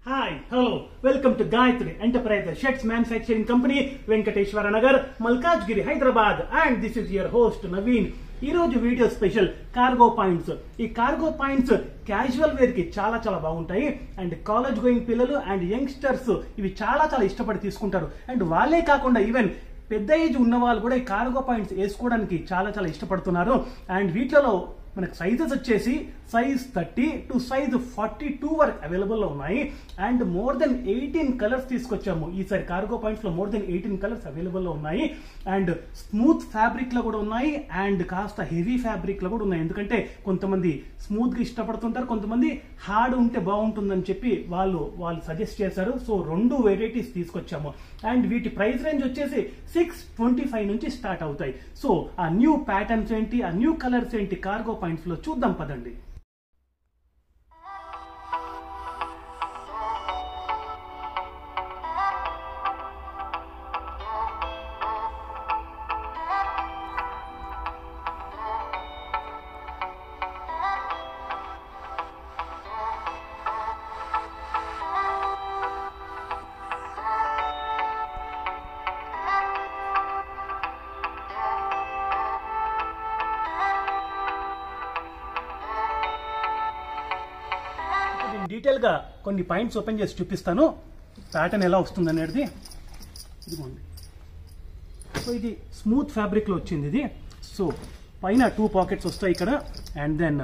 Hi, hello, welcome to Gayatri Enterprise Sheds Manufacturing Company, Venkateshwara Nagar, Malkajgiri, Hyderabad, and this is your host Naveen. ఈ రోజు video special cargo points. ఈ cargo points casual wear కి చాలా చాలా బాగుంటాయి and college going పిల్లలు and youngsters ఇవి చాలా చాలా ఇష్టపడి తీసుకుంటారు. అండ్ వాళ్ళే కాకుండా ఈవెన్ పెద్ద ఏజ్ ఉన్న వాళ్ళు కూడా ఈ కార్గో పాయింట్స్ వేసుకోవడానికి చాలా చాలా ఇష్టపడుతున్నారు. అండ్ వీటిలో మనకు సైజెస్ వచ్చేసి సైజ్ 30 టు సైజ్ 42 వరకు అవైలబుల్ లో ఉన్నాయి. అండ్ మోర్ దెన్ 18 కలర్స్ తీసుకొచ్చాము. ఈసారి కార్గో పాయింట్స్ లో మోర్ దెన్ 18 కలర్స్ అవైలబుల్ లో ఉన్నాయి. అండ్ స్మూత్ ఫ్యాబ్రిక్ లో కూడా ఉన్నాయి అండ్ కాస్త హెవీ ఫ్యాబ్రిక్ లో కూడా ఉన్నాయి. ఎందుకంటే కొంతమంది స్మూత్ గా ఇష్టపడుతుంటారు, కొంతమంది హార్డ్ ఉంటే బాగుంటుందని చెప్పి వాళ్ళు సజెస్ట్ చేశారు. సో రెండు వెరైటీస్ తీసుకొచ్చాము అండ్ వీటి ప్రైస్ రేంజ్ వచ్చేసి 625 నుంచి స్టార్ట్ అవుతాయి. సో ఆ న్యూ ప్యాటర్న్స్ ఏంటి, ఆ న్యూ కలర్స్ ఏంటి కార్గో పాయింట్స్ లో చూద్దాం పదండి. డీటెయిల్ గా కొన్ని పాయింట్స్ ఓపెన్ చేసి చూపిస్తాను, ప్యాటర్న్ ఎలా వస్తుంది అనేది. ఇదిగోండి, సో ఇది స్మూత్ ఫ్యాబ్రిక్ లో వచ్చింది ఇది. సో పైన 2 పాకెట్స్ వస్తాయి ఇక్కడ, అండ్ దెన్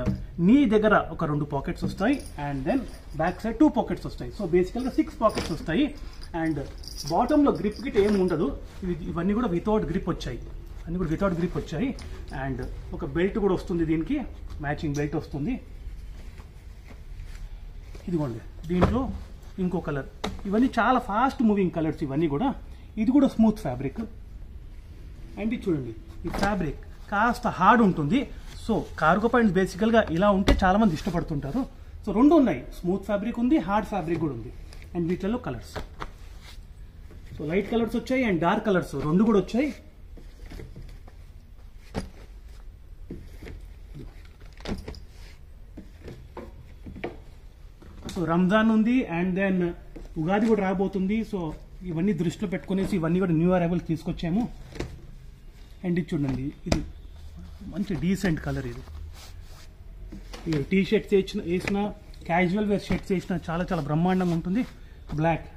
నీ దగ్గర ఒక 2 పాకెట్స్ వస్తాయి, and then back side 2 pockets వస్తాయి. సో బేసికల్ గా 6 పాకెట్స్ వస్తాయి. అండ్ బాటమ్ లో గ్రిప్ గిట్ ఏమి ఉండదు, ఇవన్నీ కూడా వితౌట్ గ్రిప్ వచ్చాయి, అన్ని కూడా వితౌట్ గ్రిప్ వచ్చాయి. అండ్ ఒక బెల్ట్ కూడా వస్తుంది, దీనికి మ్యాచింగ్ బెల్ట్ వస్తుంది. ఇదిగోండి, దీంట్లో ఇంకో కలర్. ఇవన్నీ చాలా ఫాస్ట్ మూవింగ్ కలర్స్ ఇవన్నీ కూడా. ఇది కూడా స్మూత్ ఫ్యాబ్రిక్. అండ్ ఇది చూడండి, ఈ ఫ్యాబ్రిక్ కాస్త హార్డ్ ఉంటుంది. సో కార్గో పాయింట్స్ బేసికల్గా ఇలా ఉంటే చాలా మంది ఇష్టపడుతుంటారు. సో రెండు ఉన్నాయి, స్మూత్ ఫ్యాబ్రిక్ ఉంది, హార్డ్ ఫ్యాబ్రిక్ కూడా ఉంది. అండ్ వీటిలో కలర్స్, సో లైట్ కలర్స్ వచ్చాయి అండ్ డార్క్ కలర్స్ రెండు కూడా వచ్చాయి. సో రంజాన్ ఉంది అండ్ దెన్ ఉగాది కూడా రాబోతుంది. సో ఇవన్నీ దృష్టిలో పెట్టుకునేసి ఇవన్నీ కూడా న్యూ అరైవల్ తీసుకొచ్చాము. అండ్ ఇది చూడండి, ఇది మంచి డీసెంట్ కలర్. ఇది టీ షర్ట్స్ వేసిన, క్యాజువల్ వేర్ షర్ట్స్ వేసిన చాలా చాలా బ్రహ్మాండంగా ఉంటుంది. బ్లాక్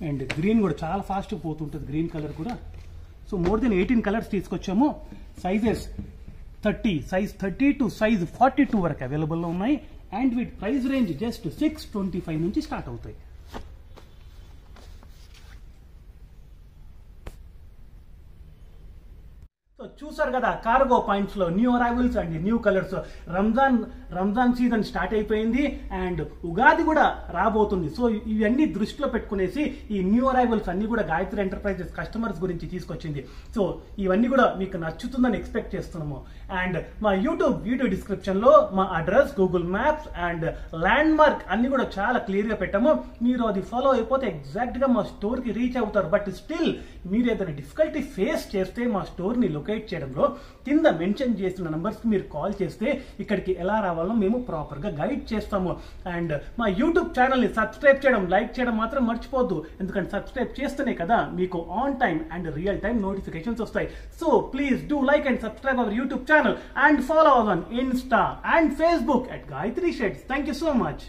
అండ్ గ్రీన్ కూడా చాలా ఫాస్ట్గా పోతుంటుంది, గ్రీన్ కలర్ కూడా. సో మోర్ దెన్ 18 కలర్స్ తీసుకొచ్చాము. సైజెస్ 30 సైజ్ 30 టు సైజ్ 42 వరకు అవైలబుల్లో ఉన్నాయి. అండ్ వీటి ప్రైస్ రేంజ్ జస్ట్ 625 నుంచి స్టార్ట్ అవుతాయి. సో చూసారు కదా, కార్గో పాయింట్స్ లో new arrivals and new colours. Ramzan season start అయిపోయింది అండ్ ఉగాది కూడా రాబోతుంది. సో ఇవన్నీ దృష్టిలో పెట్టుకునేసి ఈ న్యూ అరైవల్స్ అన్ని కూడా గాయత్రి ఎంటర్ప్రైజెస్ కస్టమర్స్ గురించి తీసుకొచ్చింది. సో ఇవన్నీ కూడా మీకు నచ్చుతుందని ఎక్స్పెక్ట్ చేస్తున్నాము. అండ్ మా యూట్యూబ్ వీడియో డిస్క్రిప్షన్ లో మా address, Google maps and land mark అన్ని కూడా చాలా క్లియర్ గా పెట్టాము. మీరు అది ఫాలో అయిపోతే ఎగ్జాక్ట్ గా మా స్టోర్ కి రీచ్ అవుతారు. బట్ స్టిల్ మీరు ఏదైనా డిఫికల్టీ ఫేస్ చేస్తే మా స్టోర్ ని లొకేట్ చేయడంలో కింద మెన్షన్ చేసిన నంబర్స్ కి మీరు కాల్ చేస్తే ఇక్కడికి ఎలా రావాలో మేము ప్రాపర్ గా గైడ్ చేస్తాము. అండ్ మా యూట్యూబ్ ఛానల్ ని సబ్స్క్రైబ్ చేయడం, లైక్ చేయడం మాత్రం మర్చిపోద్దు. ఎందుకంటే సబ్స్క్రైబ్ చేస్తేనే కదా మీకు on time and real time notifications వస్తాయి. So please do like and subscribe our YouTube channel and follow us on Insta and Facebook at Gayatri Sheds. Thank you so much.